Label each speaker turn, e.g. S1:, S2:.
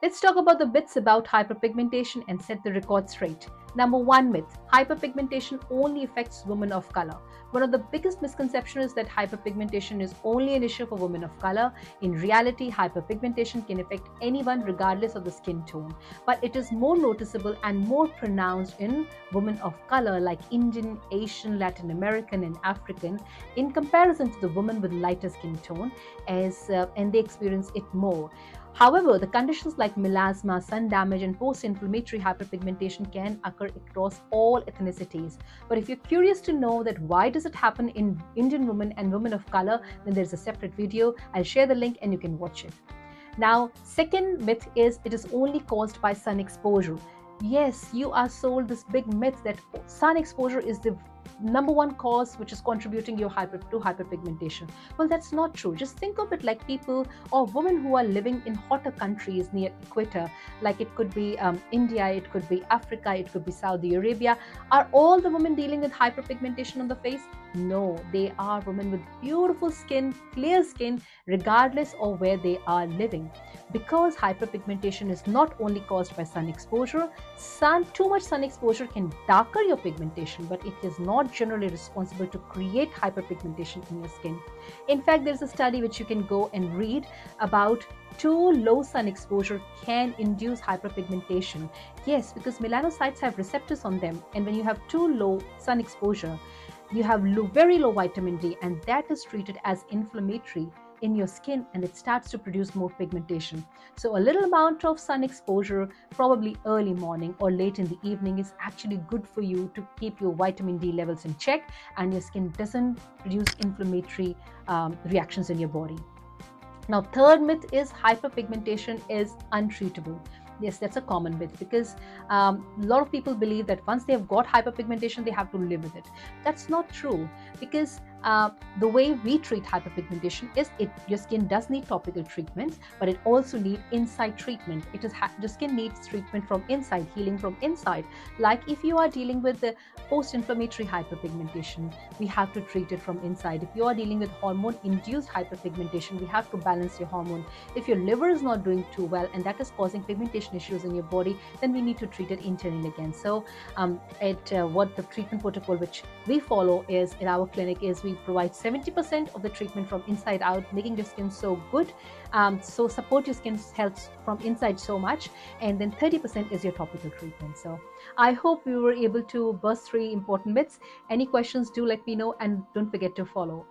S1: Let's talk about the myths about hyperpigmentation and set the record straight. Number one myth: hyperpigmentation only affects women of color. One of the biggest misconceptions is that hyperpigmentation is only an issue for women of color. In reality, hyperpigmentation can affect anyone regardless of the skin tone, but it is more noticeable and more pronounced in women of color like Indian, Asian, Latin American, and African in comparison to the women with lighter skin tone, and they experience it more. However, the conditions like melasma, sun damage, and post-inflammatory hyperpigmentation can occur across all ethnicities. But if you're curious to know that why does it happen in Indian women and women of color, then there's a separate video. I'll share the link and you can watch it. Now, second myth is it is only caused by sun exposure. Yes, you are sold this big myth that sun exposure is the number one cause which is contributing to hyperpigmentation. Well, that's not true. Just think of it like people or women who are living in hotter countries near equator, like it could be India, it could be Africa, it could be Saudi Arabia. Are all the women dealing with hyperpigmentation on the face? No, they are women with beautiful skin, clear skin, regardless of where they are living. Because hyperpigmentation is not only caused by sun exposure, too much sun exposure can darken your pigmentation, but it is not generally responsible to create hyperpigmentation in your skin. In fact, there's a study which you can go and read about too low sun exposure can induce hyperpigmentation. Yes, because melanocytes have receptors on them, and when you have too low sun exposure, you have very low vitamin D, and that is treated as inflammatory in your skin, and it starts to produce more pigmentation. So a little amount of sun exposure, probably early morning or late in the evening, is actually good for you to keep your vitamin D levels in check and your skin doesn't produce inflammatory reactions in your body. Now, third myth is hyperpigmentation is untreatable. Yes, that's a common myth because a lot of people believe that once they have got hyperpigmentation, they have to live with it. That's not true because the way we treat hyperpigmentation is your skin does need topical treatments, but it also needs inside treatment. The skin needs treatment from inside, healing from inside. Like if you are dealing with the post-inflammatory hyperpigmentation, we have to treat it from inside. If you are dealing with hormone-induced hyperpigmentation, we have to balance your hormone. If your liver is not doing too well and that is causing pigmentation issues in your body, then we need to treat it internally again. So what the treatment protocol which we follow is in our clinic is we provide 70% of the treatment from inside out, making your skin so good, so support your skin's health from inside so much, and then 30% is your topical treatment. So I hope we were able to burst 3 important myths. Any questions, do let me know, and don't forget to follow.